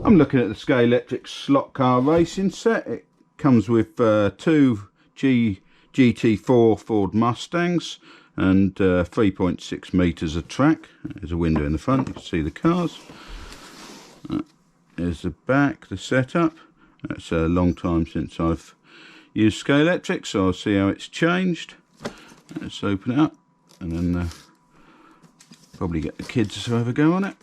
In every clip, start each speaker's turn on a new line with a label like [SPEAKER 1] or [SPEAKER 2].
[SPEAKER 1] I'm looking at the Scalextric slot car racing set. It comes with two GT4 Ford Mustangs and 3.6 metres of track. There's a window in the front, you can see the cars. There's the back, the setup. It's a long time since I've used Scalextric, so I'll see how it's changed. Let's open it up and then probably get the kids to have a go on it.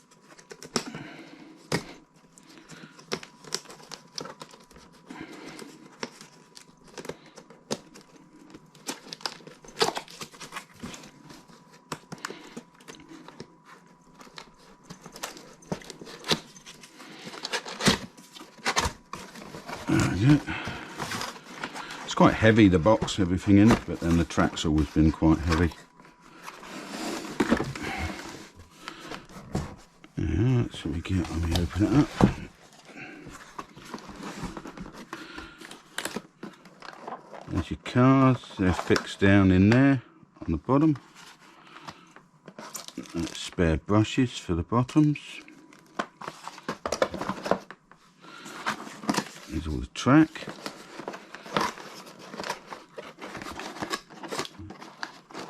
[SPEAKER 1] It's quite heavy, the box, everything in it, but then the track's always been quite heavy. Yeah, that's what we get when we open it up. There's your cars, they're fixed down in there on the bottom. That's spare brushes for the bottoms. There's all the track.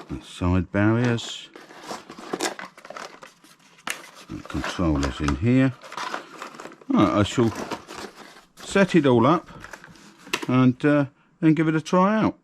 [SPEAKER 1] And side barriers. And controllers in here. Right, I shall set it all up and then give it a try out.